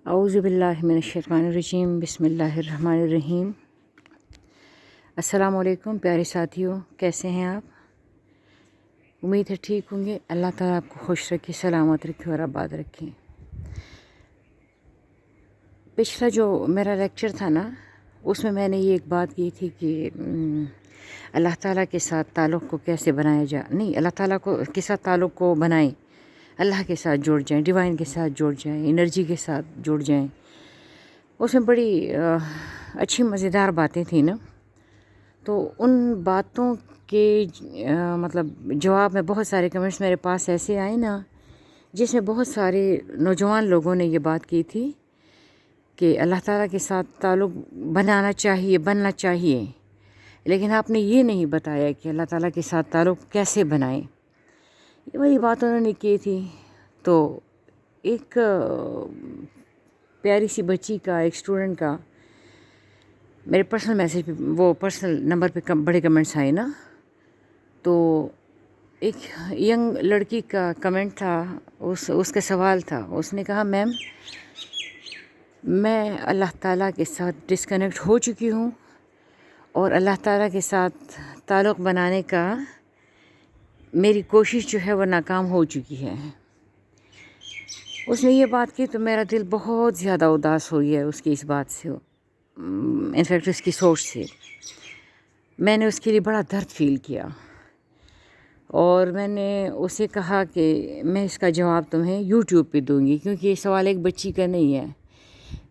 اعوذ باللہ من الشیطان الرجیم، بسم اللہ الرحمن الرحیم۔ السلام علیکم پیارے ساتھیوں، کیسے ہیں آپ؟ امید ہے ٹھیک ہوں گے۔ اللہ تعالیٰ آپ کو خوش رکھے، سلامت رکھے اور آباد رکھے۔ پچھلا جو میرا لیکچر تھا نا، اس میں نے یہ ایک بات کی تھی کہ اللہ تعالیٰ کے ساتھ تعلق کو کیسے بنایا نہیں اللہ تعالیٰ کے ساتھ تعلق کو بنائیں، اللہ کے ساتھ جڑ جائیں، ڈیوائن کے ساتھ جڑ جائیں، انرجی کے ساتھ جڑ جائیں۔ اس میں بڑی اچھی مزیدار باتیں تھیں نا، تو ان باتوں کے مطلب جواب میں بہت سارے کمنٹس میرے پاس ایسے آئے نا، جس میں بہت سارے نوجوان لوگوں نے یہ بات کی تھی کہ اللہ تعالیٰ کے ساتھ تعلق بننا چاہیے، لیکن آپ نے یہ نہیں بتایا کہ اللہ تعالیٰ کے ساتھ تعلق کیسے بنائیں۔ یہ وہی بات انہوں نے کی تھی۔ تو ایک پیاری سی بچی کا، ایک اسٹوڈنٹ کا میرے پرسنل میسیج پہ، وہ پرسنل نمبر پہ بڑے کمنٹس آئے نا، تو ایک ینگ لڑکی کا کمنٹ تھا، اس کا سوال تھا، اس نے کہا میم میں اللہ تعالیٰ کے ساتھ ڈسکنیکٹ ہو چکی ہوں اور اللہ تعالیٰ کے ساتھ تعلق بنانے کا میری کوشش جو ہے وہ ناکام ہو چکی ہے۔ اس نے یہ بات کی تو میرا دل بہت زیادہ اداس ہو گیا اس کی اس بات سے، انفیکٹ اس کی سوچ سے۔ میں نے اس کے لیے بڑا درد فیل کیا اور میں نے اسے کہا کہ میں اس کا جواب تمہیں یوٹیوب پہ دوں گی، کیونکہ یہ سوال ایک بچی کا نہیں ہے،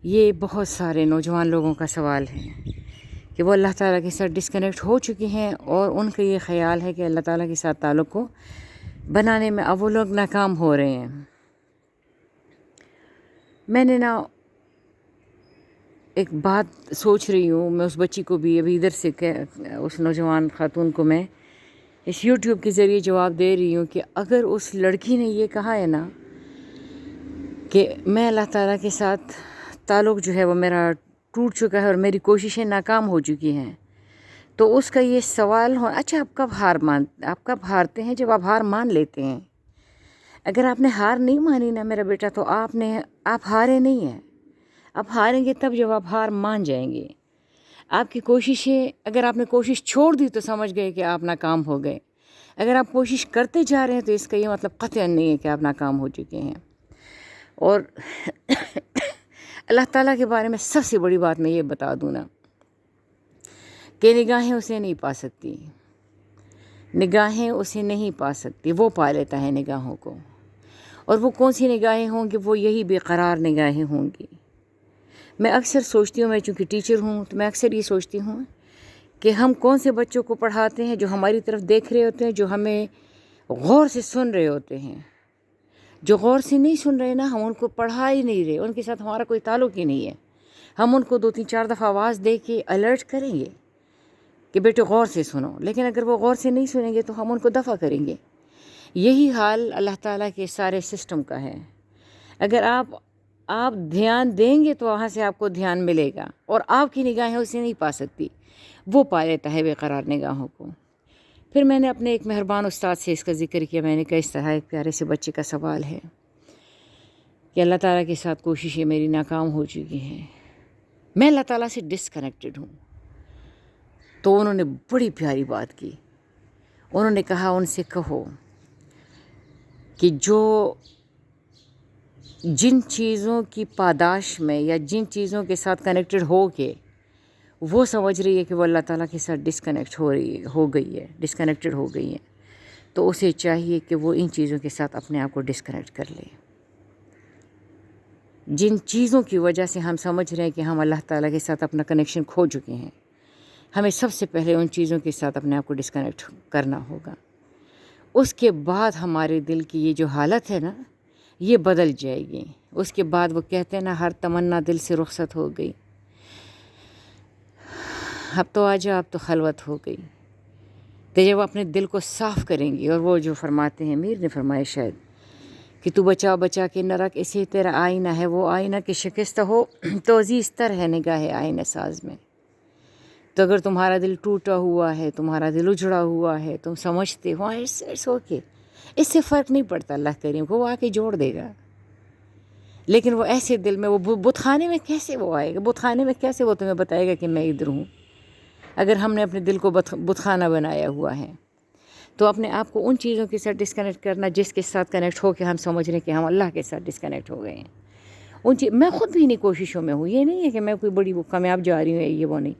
یہ بہت سارے نوجوان لوگوں کا سوال ہے کہ وہ اللہ تعالیٰ کے ساتھ ڈسکنیکٹ ہو چکے ہیں اور ان کا یہ خیال ہے کہ اللہ تعالیٰ کے ساتھ تعلق کو بنانے میں اب وہ لوگ ناکام ہو رہے ہیں۔ میں نے نا ایک بات سوچ رہی ہوں، میں اس بچی کو بھی ابھی ادھر سے اس نوجوان خاتون کو میں اس یوٹیوب کے ذریعے جواب دے رہی ہوں کہ اگر اس لڑکی نے یہ کہا ہے نا کہ میں اللہ تعالیٰ کے ساتھ تعلق جو ہے وہ میرا ٹوٹ چکا ہے اور میری کوششیں ناکام ہو چکی ہیں، تو اس کا یہ سوال ہو، اچھا آپ کب ہارتے ہیں؟ جب آپ ہار مان لیتے ہیں۔ اگر آپ نے ہار نہیں مانی نا میرا بیٹا، تو آپ ہارے نہیں ہیں۔ آپ ہاریں گے تب جب آپ ہار مان جائیں گے۔ آپ کی کوششیں، اگر آپ نے کوشش چھوڑ دی تو سمجھ گئے کہ آپ ناکام ہو گئے۔ اگر آپ کوشش کرتے جا رہے ہیں تو اس کا یہ مطلب قطعاً نہیں ہے کہ آپ ناکام ہو چکے ہیں۔ اور اللہ تعالیٰ کے بارے میں سب سے بڑی بات میں یہ بتا دوں نا کہ نگاہیں اسے نہیں پا سکتی، نگاہیں اسے نہیں پا سکتی، وہ پا لیتا ہے نگاہوں کو۔ اور وہ کون سی نگاہیں ہوں گی؟ وہ یہی بے قرار نگاہیں ہوں گی۔ میں اکثر سوچتی ہوں، میں چونکہ ٹیچر ہوں تو میں اکثر یہ سوچتی ہوں کہ ہم کون سے بچوں کو پڑھاتے ہیں جو ہماری طرف دیکھ رہے ہوتے ہیں، جو ہمیں غور سے سن رہے ہوتے ہیں۔ جو غور سے نہیں سن رہے نا، ہم ان کو پڑھا ہی نہیں رہے، ان کے ساتھ ہمارا کوئی تعلق ہی نہیں ہے۔ ہم ان کو 2-3-4 دفعہ آواز دے کے الرٹ کریں گے کہ بیٹے غور سے سنو، لیکن اگر وہ غور سے نہیں سنیں گے تو ہم ان کو دفع کریں گے۔ یہی حال اللہ تعالیٰ کے سارے سسٹم کا ہے۔ اگر آپ دھیان دیں گے تو وہاں سے آپ کو دھیان ملے گا، اور آپ کی نگاہیں اسے نہیں پا سکتی، وہ پا لیتا ہے بے قرار نگاہوں کو۔ پھر میں نے اپنے ایک مہربان استاد سے اس کا ذکر کیا، میں نے کہا اس طرح ایک پیارے سے بچے کا سوال ہے کہ اللہ تعالیٰ کے ساتھ کوششیں میری ناکام ہو چکی ہیں، میں اللہ تعالیٰ سے ڈسکنیکٹڈ ہوں۔ تو انہوں نے بڑی پیاری بات کی، انہوں نے کہا ان سے کہو کہ جن چیزوں کی پاداش میں یا جن چیزوں کے ساتھ کنیکٹڈ ہو کے وہ سمجھ رہی ہے کہ وہ اللہ تعالیٰ کے ساتھ ڈسکنیکٹڈ ہو گئی ہے، تو اسے چاہیے کہ وہ ان چیزوں کے ساتھ اپنے آپ کو ڈسکنیکٹ کر لے۔ جن چیزوں کی وجہ سے ہم سمجھ رہے ہیں کہ ہم اللہ تعالیٰ کے ساتھ اپنا کنیکشن کھو چکے ہیں، ہمیں سب سے پہلے ان چیزوں کے ساتھ اپنے آپ کو ڈسکنیکٹ کرنا ہوگا۔ اس کے بعد ہمارے دل کی یہ جو حالت ہے نا، یہ بدل جائے گی۔ اس کے بعد وہ کہتے ہیں نا، ہر تمنا دل سے رخصت ہو گئی، اب تو آجا، اب تو خلوت ہو گئی۔ تو جب اپنے دل کو صاف کریں گی، اور وہ جو فرماتے ہیں، میر نے فرمایا شاید کہ تو بچا کے نہ رکھ، اسے تیرا آئینہ ہے، وہ آئینہ کہ شکستہ ہو تو عزیز تر ہے نگاہ آئینہ ساز میں۔ تو اگر تمہارا دل ٹوٹا ہوا ہے، تمہارا دل اجڑا ہوا ہے، تم سمجھتے ہو اٹس اوکے، اس سے فرق نہیں پڑتا، اللہ کریم کو وہ آ کے جوڑ دے گا۔ لیکن وہ ایسے دل میں وہ بت خانے میں کیسے وہ آئے گا؟ بت خانے میں کیسے وہ تمہیں بتائے گا کہ میں ادھر ہوں، اگر ہم نے اپنے دل کو بت خانہ بنایا ہوا ہے؟ تو اپنے آپ کو ان چیزوں کے ساتھ ڈسکنیکٹ کرنا جس کے ساتھ کنیکٹ ہو کے ہم سمجھ رہے ہیں کہ ہم اللہ کے ساتھ ڈسکنیکٹ ہو گئے ہیں. میں خود بھی انہیں کوششوں میں ہوں. یہ نہیں ہے کہ میں کوئی بڑی کامیاب جا رہی ہوں، یہ وہ نہیں.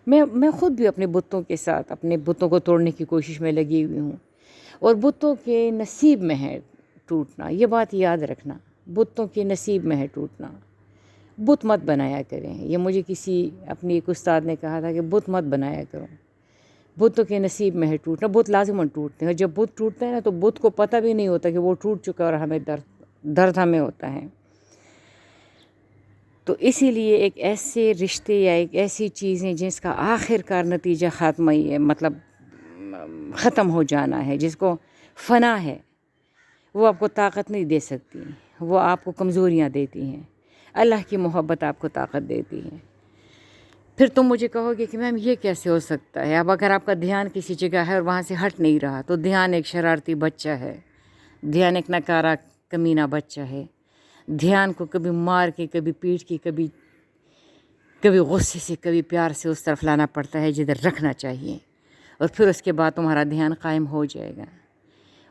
میں خود بھی اپنے بتوں کے ساتھ، اپنے بتوں کو توڑنے کی کوشش میں لگی ہوئی ہوں. اور بتوں کے نصیب میں ہے ٹوٹنا، یہ بات یاد رکھنا. بتوں کے نصیب میں ہے ٹوٹنا. بت مت بنایا کریں. یہ مجھے کسی اپنی ایک استاد نے کہا تھا کہ بت مت بنایا کرو، بتوں کے نصیب میں ہے ٹوٹنا. بت لازماً ٹوٹتے ہیں. جب بت ٹوٹتا ہے نا تو بت کو پتہ بھی نہیں ہوتا کہ وہ ٹوٹ چکا اور ہمیں درد ہمیں ہوتا ہے. تو اسی لیے ایک ایسے رشتے یا ایک ایسی چیزیں جس کا آخر کار نتیجہ خاتمہ ہی ہے، مطلب ختم ہو جانا ہے، جس کو فنا ہے، وہ آپ کو طاقت نہیں دے سکتی. وہ آپ کو کمزوریاں دیتی ہیں. اللہ کی محبت آپ کو طاقت دیتی ہے. پھر تم مجھے کہو گے کہ میم یہ کیسے ہو سکتا ہے؟ اب اگر آپ کا دھیان کسی جگہ ہے اور وہاں سے ہٹ نہیں رہا، تو دھیان ایک شرارتی بچہ ہے، دھیان ایک نکارا کمینہ بچہ ہے. دھیان کو کبھی مار کے، کبھی پیٹ کے، کبھی غصے سے، کبھی پیار سے اس طرف لانا پڑتا ہے جدھر رکھنا چاہیے. اور پھر اس کے بعد تمہارا دھیان قائم ہو جائے گا.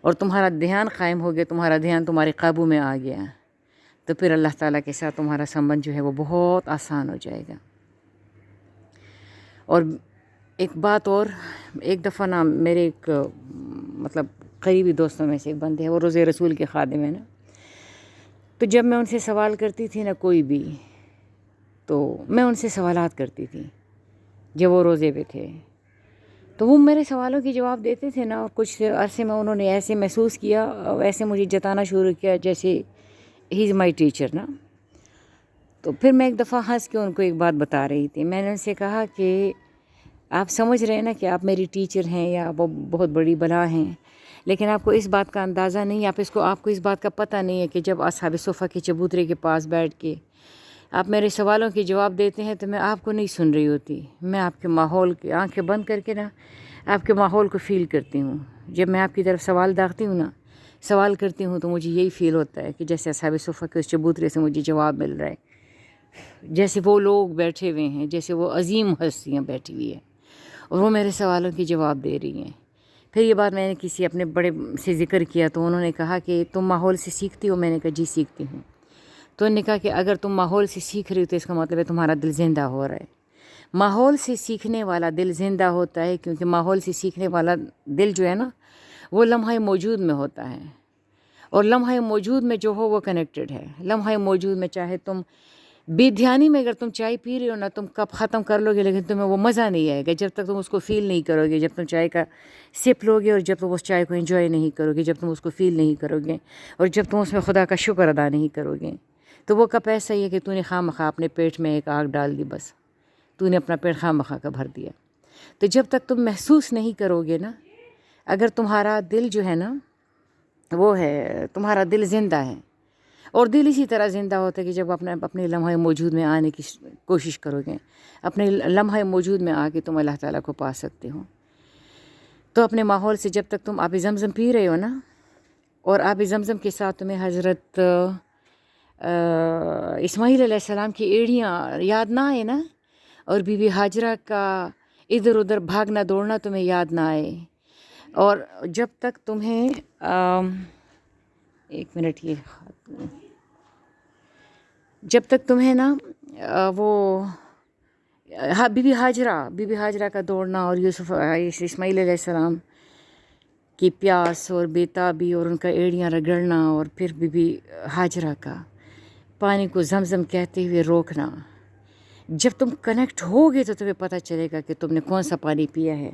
اور تمہارا دھیان قائم ہو گیا، تمہارا دھیان تمہارے قابو میں آ گیا، تو پھر اللہ تعالیٰ کے ساتھ تمہارا سمبند جو ہے وہ بہت آسان ہو جائے گا. اور ایک بات اور، ایک دفعہ نا میرے ایک مطلب قریبی دوستوں میں سے ایک بندے ہیں، وہ روزے رسول کے خادم ہیں نا. تو جب میں ان سے سوال کرتی تھی نا کوئی بھی، تو میں ان سے سوالات کرتی تھی جب وہ روزے پہ تھے. تو وہ میرے سوالوں کی جواب دیتے تھے نا، اور کچھ عرصے میں انہوں نے ایسے محسوس کیا، ایسے مجھے جتانا شروع کیا جیسے ہی از مائی ٹیچر نا. تو پھر میں ایک دفعہ ہنس کے ان کو ایک بات بتا رہی تھی. میں نے ان سے کہا کہ آپ سمجھ رہے ہیں نا کہ آپ میری ٹیچر ہیں یا آپ بہت بڑی بلا ہیں، لیکن آپ کو اس بات کا اندازہ نہیں، آپ کو اس بات کا پتہ نہیں ہے کہ جب اصحاب صفہ کے چبوترے کے پاس بیٹھ کے آپ میرے سوالوں کے جواب دیتے ہیں تو میں آپ کو نہیں سن رہی ہوتی. میں آپ کے ماحول کے آنکھیں بند کر کے نا آپ کے ماحول کو فیل کرتی ہوں. جب میں آپ کی طرف سوال داغتی ہوں نا، سوال کرتی ہوں، تو مجھے یہی فیل ہوتا ہے کہ جیسے اصحاب صفہ کے اس چبوترے سے مجھے جواب مل رہا ہے، جیسے وہ لوگ بیٹھے ہوئے ہیں، جیسے وہ عظیم ہستیاں بیٹھی ہوئی ہیں اور وہ میرے سوالوں کی جواب دے رہی ہیں. پھر یہ بات میں نے کسی اپنے بڑے سے ذکر کیا تو انہوں نے کہا کہ تم ماحول سے سیکھتی ہو؟ میں نے کہا جی سیکھتی ہوں. تو انہوں نے کہا کہ اگر تم ماحول سے سیکھ رہی ہو تو اس کا مطلب ہے تمہارا دل زندہ ہو رہا ہے. ماحول سے سیکھنے والا دل زندہ ہوتا ہے، کیونکہ ماحول سے سیکھنے والا دل جو ہے نا وہ لمحہ موجود میں ہوتا ہے، اور لمحہ موجود میں جو ہو وہ کنیکٹڈ ہے. لمحہ موجود میں چاہے تم بے دھیانی میں اگر تم چائے پی رہے ہو نا، تم کپ ختم کر لو گے لیکن تمہیں وہ مزہ نہیں آئے گا جب تک تم اس کو فیل نہیں کرو گے. جب تم چائے کا سپ لو گے اور جب تم اس چائے کو انجوائے نہیں کرو گے، جب تم اس کو فیل نہیں کرو گے، اور جب تم اس میں خدا کا شکر ادا نہیں کرو گے، تو وہ کپ ایسا ہی ہے کہ تو نے خواہ مخواہ اپنے پیٹ میں ایک آگ ڈال دی، بس تو نے اپنا پیٹ خواہ مخواہ کا بھر دیا. تو جب تک تم محسوس نہیں کرو گے نا، اگر تمہارا دل جو ہے نا وہ ہے، تمہارا دل زندہ ہے، اور دل اسی طرح زندہ ہوتا ہے کہ جب اپنے لمحہ موجود میں آنے کی کوشش کرو گے، اپنے لمحہ موجود میں آ کے تم اللہ تعالیٰ کو پا سکتے ہو. تو اپنے ماحول سے جب تک تم آب زمزم پی رہے ہو نا، اور آب زمزم کے ساتھ تمہیں حضرت اسماعیل علیہ السلام کی ایڑیاں یاد نہ آئے نا، اور بی بی ہاجرہ کا ادھر ادھر بھاگنا دوڑنا تمہیں یاد نہ آئے، اور جب تک تمہیں ایک منٹ، یہ جب تک تمہیں نا وہ بی بی ہاجرہ کا دوڑنا، اور اسماعیل علیہ السلام کی پیاس اور بیتابی اور ان کا ایڑیاں رگڑنا، اور پھر بی بی ہاجرہ کا پانی کو زمزم کہتے ہوئے روکنا، جب تم کنیکٹ ہوگے تو تمہیں پتہ چلے گا کہ تم نے کون سا پانی پیا ہے،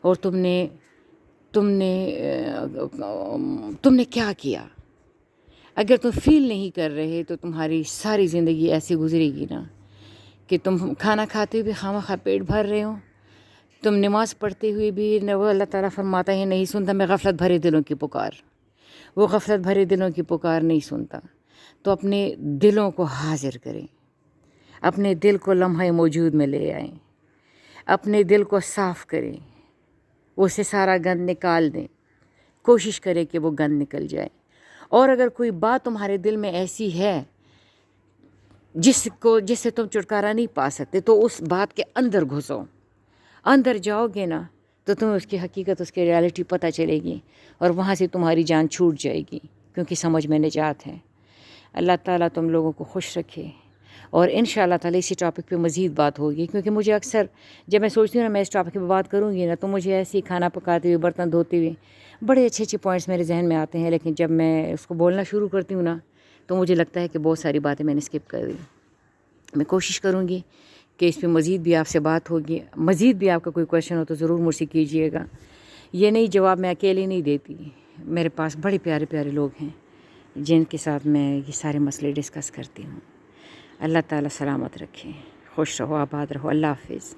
اور تم نے کیا کیا. اگر تم فیل نہیں کر رہے تو تمہاری ساری زندگی ایسی گزرے گی نا کہ تم کھانا کھاتے ہوئے خواہ پیٹ بھر رہے ہو، تم نماز پڑھتے ہوئے بھی وہ اللہ تعالیٰ فرماتا ہے نہیں سنتا میں غفلت بھرے دلوں کی پکار، وہ غفلت بھرے دلوں کی پکار نہیں سنتا. تو اپنے دلوں کو حاضر کریں، اپنے دل کو لمحہ موجود میں لے آئیں، اپنے دل کو صاف کریں، اسے سارا گند نکال دیں، کوشش کریں کہ وہ گند نکل جائے. اور اگر کوئی بات تمہارے دل میں ایسی ہے جس سے تم چھٹکارا نہیں پا سکتے، تو اس بات کے اندر گھسو. اندر جاؤ گے نا تو تمہیں اس کی حقیقت، اس کی ریالٹی پتہ چلے گی، اور وہاں سے تمہاری جان چھوٹ جائے گی، کیونکہ سمجھ میں نجات ہے. اللہ تعالیٰ تم لوگوں کو خوش رکھے، اور ان شاء اللہ تعالیٰ اسی ٹاپک پہ مزید بات ہوگی. کیونکہ مجھے اکثر جب میں سوچتی ہوں نا میں اس ٹاپک پہ بات کروں گی نا، تو مجھے ایسے ہی کھانا پکاتے ہوئے، برتن دھوتے ہوئے بڑے اچھے اچھے پوائنٹس میرے ذہن میں آتے ہیں، لیکن جب میں اس کو بولنا شروع کرتی ہوں نا تو مجھے لگتا ہے کہ بہت ساری باتیں میں نے اسکپ کر دی. میں کوشش کروں گی کہ اس پہ مزید بھی آپ سے بات ہوگی. مزید بھی آپ کا کوئی کویشچن ہو تو ضرور مجھ سے کیجیے گا. یہ نہیں جواب میں اکیلے نہیں دیتی، میرے پاس بڑے پیارے پیارے لوگ ہیں جن کے ساتھ میں یہ سارے مسئلے ڈسکس کرتی ہوں. اللہ تعالیٰ سلامت رکھے، خوش رہو، آباد رہو. اللہ حافظ.